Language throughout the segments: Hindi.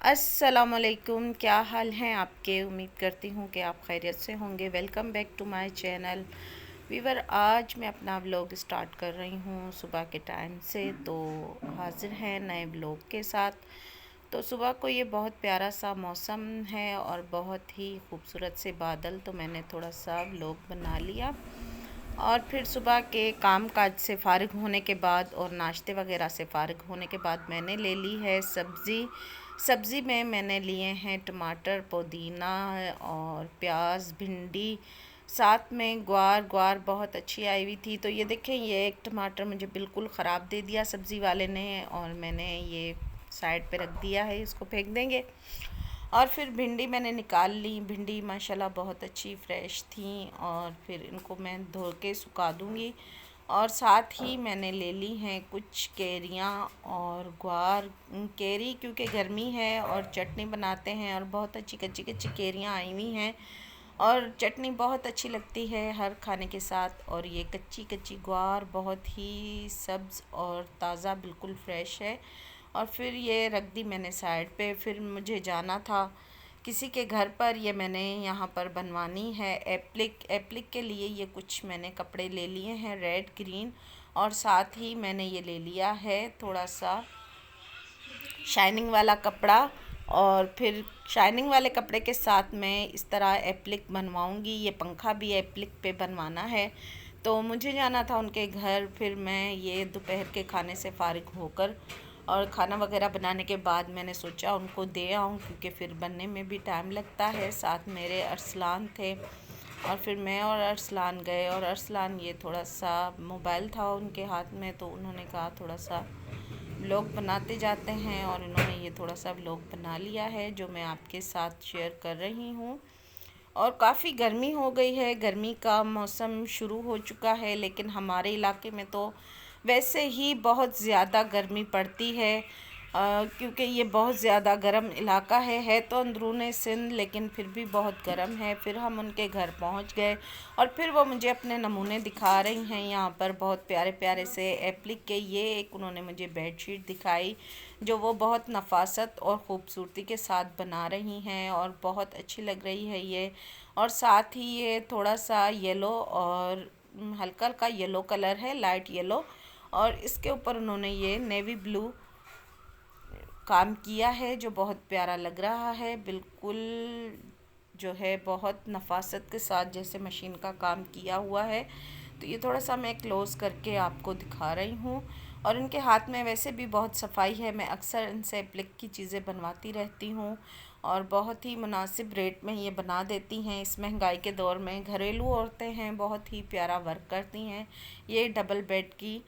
अस्सलामुअलैकुम, क्या हाल हैं आपके। उम्मीद करती हूँ कि आप खैरियत से होंगे। Welcome back to my channel viewer. आज मैं अपना व्लॉग स्टार्ट कर रही हूँ सुबह के टाइम से, तो हाजिर हैं नए व्लॉग के साथ। तो सुबह को ये बहुत प्यारा सा मौसम है और बहुत ही खूबसूरत से बादल, तो मैंने थोड़ा सा व्लॉग बना लिया। और फिर सुबह के काम काज से फ़ारिग होने के बाद और नाश्ते वगैरह से फ़ारिग होने के बाद मैंने ले ली है सब्ज़ी में मैंने लिए हैं टमाटर, पुदीना और प्याज, भिंडी, साथ में ग्वार बहुत अच्छी आई हुई थी। तो ये देखें, ये एक टमाटर मुझे बिल्कुल ख़राब दे दिया सब्ज़ी वाले ने और मैंने ये साइड पे रख दिया है, इसको फेंक देंगे। और फिर भिंडी मैंने निकाल ली। भिंडी माशाल्लाह बहुत अच्छी फ़्रेश थी और फिर इनको मैं धो के सुखा दूँगी। और साथ ही मैंने ले ली हैं कुछ कैरियाँ और ग्वार, कैरी क्योंकि गर्मी है और चटनी बनाते हैं और बहुत अच्छी कच्ची कच्ची कैरियाँ आई हुई हैं और चटनी बहुत अच्छी लगती है हर खाने के साथ। और ये कच्ची कच्ची ग्वार बहुत ही सब्ज़ और ताज़ा बिल्कुल फ़्रेश है। और फिर ये रख दी मैंने साइड पे। फिर मुझे जाना था किसी के घर पर, ये मैंने यहाँ पर बनवानी है एप्लिक के लिए। ये कुछ मैंने कपड़े ले लिए हैं रेड ग्रीन, और साथ ही मैंने ये ले लिया है थोड़ा सा शाइनिंग वाला कपड़ा। और फिर शाइनिंग वाले कपड़े के साथ मैं इस तरह एप्लिक बनवाऊँगी। ये पंखा भी एप्लिक पे बनवाना है। तो मुझे जाना था उनके घर। फिर मैं ये दोपहर के खाने से फ़ारिग होकर और खाना वगैरह बनाने के बाद मैंने सोचा उनको दे आऊँ, क्योंकि फिर बनने में भी टाइम लगता है। साथ मेरे अरसलान थे और फिर मैं और अरसलान गए। और अरसलान ये थोड़ा सा मोबाइल था उनके हाथ में, तो उन्होंने कहा थोड़ा सा व्लॉग बनाते जाते हैं, और इन्होंने ये थोड़ा सा व्लॉग बना लिया है जो मैं आपके साथ शेयर कर रही हूँ। और काफ़ी गर्मी हो गई है, गर्मी का मौसम शुरू हो चुका है, लेकिन हमारे इलाके में तो वैसे ही बहुत ज़्यादा गर्मी पड़ती है, क्योंकि ये बहुत ज़्यादा गर्म इलाका है तो अंदरूनी सिंध, लेकिन फिर भी बहुत गर्म है। फिर हम उनके घर पहुंच गए और फिर वो मुझे अपने नमूने दिखा रही हैं यहाँ पर बहुत प्यारे प्यारे से एप्लिक के। ये एक उन्होंने मुझे बेडशीट दिखाई जो वो बहुत नफासत और ख़ूबसूरती के साथ बना रही हैं और बहुत अच्छी लग रही है ये। और साथ ही ये थोड़ा सा येलो और हल्का हल्का येलो कलर है, लाइट येलो, और इसके ऊपर उन्होंने ये नेवी ब्लू काम किया है जो बहुत प्यारा लग रहा है। बिल्कुल जो है बहुत नफासत के साथ जैसे मशीन का काम किया हुआ है। तो ये थोड़ा सा मैं क्लोज़ करके आपको दिखा रही हूँ। और इनके हाथ में वैसे भी बहुत सफाई है। मैं अक्सर इनसे एप्लिक की चीज़ें बनवाती रहती हूँ और बहुत ही मुनासिब रेट में ये बना देती हैं। इस महंगाई के दौर में घरेलू औरतें हैं, बहुत ही प्यारा वर्क करती हैं। ये डबल बेड की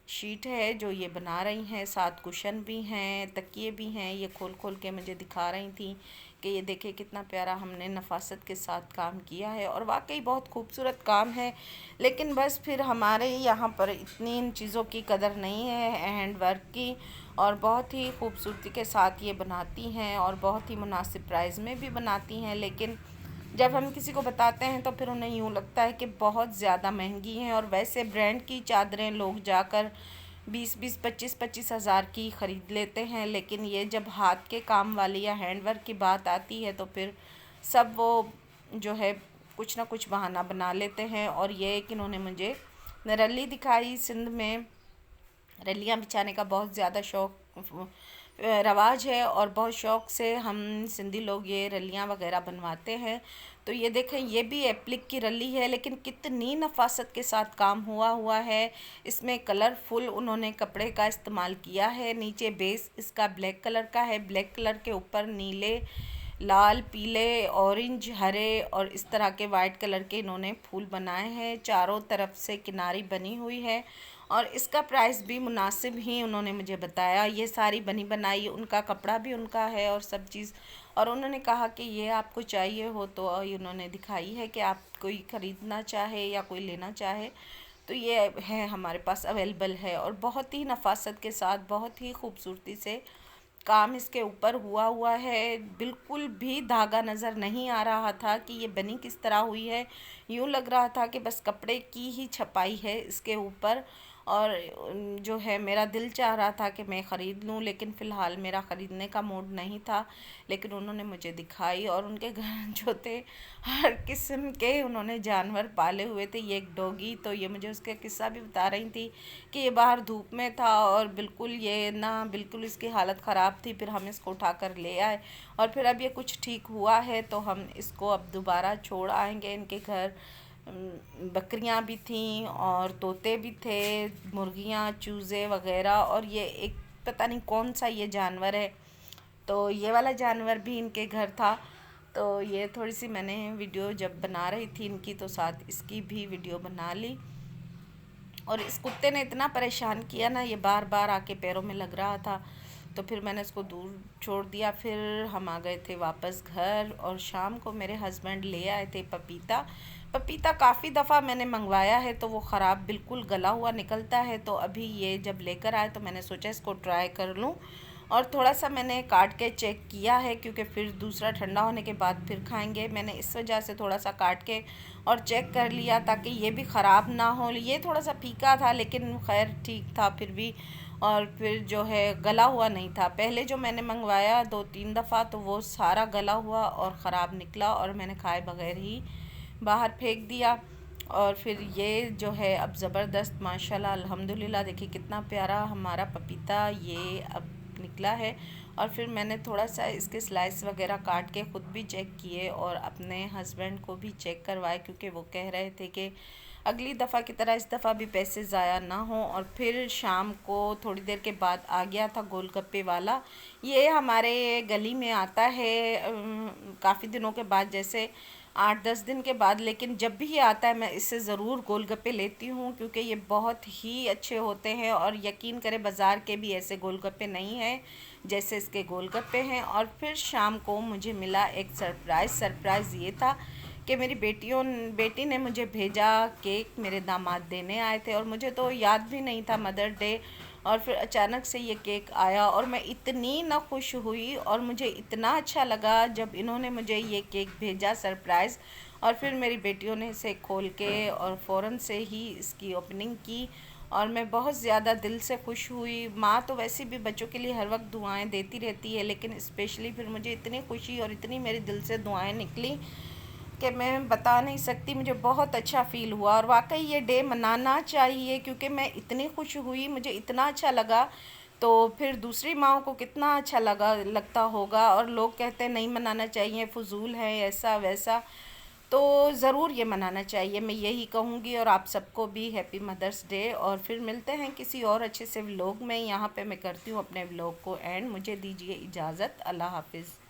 शीट है जो ये बना रही हैं, साथ कुशन भी हैं, तकिए भी हैं। ये खोल खोल के मुझे दिखा रही थी कि ये देखे कितना प्यारा हमने नफासत के साथ काम किया है, और वाकई बहुत खूबसूरत काम है। लेकिन बस फिर हमारे यहाँ पर इतनी इन चीज़ों की कदर नहीं है हैंड वर्क की, और बहुत ही खूबसूरती के साथ ये बनाती हैं और बहुत ही मुनासिब प्राइस में भी बनाती हैं। लेकिन जब हम किसी को बताते हैं तो फिर उन्हें यूँ लगता है कि बहुत ज़्यादा महंगी हैं। और वैसे ब्रांड की चादरें लोग जाकर 20-20, 25-25 हज़ार की ख़रीद लेते हैं, लेकिन ये जब हाथ के काम वाली या हैंडवर्क की बात आती है तो फिर सब वो जो है कुछ ना कुछ बहाना बना लेते हैं। और ये एक इन्होंने मुझे रली दिखाई। सिंध में रलियाँ बिछाने का बहुत ज़्यादा शौक़ रवाज है और बहुत शौक़ से हम सिंधी लोग ये रलियाँ वगैरह बनवाते हैं। तो ये देखें, ये भी एप्लिक की रली है, लेकिन कितनी नफासत के साथ काम हुआ है। इसमें कलरफुल उन्होंने कपड़े का इस्तेमाल किया है। नीचे बेस इसका ब्लैक कलर का है, ब्लैक कलर के ऊपर नीले, लाल, पीले, ऑरेंज, हरे और इस तरह के वाइट कलर के इन्होंने फूल बनाए हैं। चारों तरफ से किनारी बनी हुई है और इसका प्राइस भी मुनासिब ही उन्होंने मुझे बताया। ये सारी बनी बनाई, उनका कपड़ा भी उनका है और सब चीज़। और उन्होंने कहा कि ये आपको चाहिए हो तो उन्होंने दिखाई है कि आप कोई ख़रीदना चाहे या कोई लेना चाहे तो ये है हमारे पास अवेलेबल है। और बहुत ही नफासत के साथ बहुत ही खूबसूरती से काम इसके ऊपर हुआ है। बिल्कुल भी धागा नज़र नहीं आ रहा था कि ये बनी किस तरह हुई है। यूँ लग रहा था कि बस कपड़े की ही छपाई है इसके ऊपर। और जो है मेरा दिल चाह रहा था कि मैं ख़रीद लूँ, लेकिन फ़िलहाल मेरा ख़रीदने का मूड नहीं था। लेकिन उन्होंने मुझे दिखाई और उनके घर जो थे हर किस्म के उन्होंने जानवर पाले हुए थे। ये एक डॉगी, तो ये मुझे उसका किस्सा भी बता रही थी कि ये बाहर धूप में था और बिल्कुल ये ना बिल्कुल इसकी हालत ख़राब थी। फिर हम इसको उठा कर ले आए और फिर अब ये कुछ ठीक हुआ है, तो हम इसको अब दोबारा छोड़ आएंगे इनके घर। बकरियां भी थीं और तोते भी थे, मुर्गियां, चूज़े वगैरह, और ये एक पता नहीं कौन सा ये जानवर है, तो ये वाला जानवर भी इनके घर था। तो ये थोड़ी सी मैंने वीडियो जब बना रही थी इनकी, तो साथ इसकी भी वीडियो बना ली। और इस कुत्ते ने इतना परेशान किया ना, ये बार बार आके पैरों में लग रहा था, तो फिर मैंने इसको दूर छोड़ दिया। फिर हम आ गए थे वापस घर और शाम को मेरे हस्बैंड ले आए थे पपीता। पपीता काफ़ी दफ़ा मैंने मंगवाया है तो वो ख़राब बिल्कुल गला हुआ निकलता है, तो अभी ये जब लेकर आए तो मैंने सोचा इसको ट्राई कर लूँ। और थोड़ा सा मैंने काट के चेक किया है, क्योंकि फिर दूसरा ठंडा होने के बाद फिर खाएंगे। मैंने इस वजह से थोड़ा सा काट के और चेक कर लिया ताकि ये भी ख़राब ना हो। ये थोड़ा सा फीका था लेकिन खैर ठीक था फिर भी। और फिर जो है गला हुआ नहीं था। पहले जो मैंने मंगवाया 2-3 दफ़ा तो वो सारा गला हुआ और ख़राब निकला और मैंने खाए बगैर ही बाहर फेंक दिया। और फिर ये जो है अब ज़बरदस्त माशाल्लाह अल्हम्दुलिल्लाह, देखिए कितना प्यारा हमारा पपीता ये अब निकला है। और फिर मैंने थोड़ा सा इसके स्लाइस वगैरह काट के ख़ुद भी चेक किए और अपने हस्बैंड को भी चेक करवाए, क्योंकि वो कह रहे थे कि अगली दफ़ा की तरह इस दफ़ा भी पैसे ज़ाया ना हो। और फिर शाम को थोड़ी देर के बाद आ गया था गोलगप्पे वाला। ये हमारे गली में आता है काफ़ी दिनों के बाद, जैसे 8-10 दिन के बाद, लेकिन जब भी ये आता है मैं इससे ज़रूर गोलगप्पे लेती हूँ, क्योंकि ये बहुत ही अच्छे होते हैं। और यकीन करें बाज़ार के भी ऐसे गोलगप्पे नहीं हैं जैसे इसके गोलगप्पे हैं। और फिर शाम को मुझे मिला एक सरप्राइज़ ये था कि मेरी बेटी ने मुझे भेजा केक, मेरे दामाद देने आए थे और मुझे तो याद भी नहीं था मदर डे। और फिर अचानक से ये केक आया और मैं इतनी ना खुश हुई और मुझे इतना अच्छा लगा जब इन्होंने मुझे ये केक भेजा सरप्राइज़। और फिर मेरी बेटियों ने इसे खोल के और फ़ौरन से ही इसकी ओपनिंग की और मैं बहुत ज़्यादा दिल से खुश हुई। माँ तो वैसे भी बच्चों के लिए हर वक्त दुआएं देती रहती है, लेकिन स्पेशली फिर मुझे इतनी खुशी और इतनी मेरे दिल से दुआएं निकली कि मैं बता नहीं सकती। मुझे बहुत अच्छा फ़ील हुआ और वाकई ये डे मनाना चाहिए, क्योंकि मैं इतनी खुश हुई, मुझे इतना अच्छा लगा, तो फिर दूसरी माँओं को कितना अच्छा लगता होगा। और लोग कहते हैं नहीं मनाना चाहिए, फ़ुज़ूल है, ऐसा वैसा, तो ज़रूर ये मनाना चाहिए, मैं यही कहूँगी। और आप सबको भी हैप्पी मदर्स डे। और फिर मिलते हैं किसी और अच्छे से व्लॉग में। यहाँ पे मैं करती हूँ अपने व्लॉग को एंड। मुझे दीजिए इजाज़त। अल्लाह हाफिज़।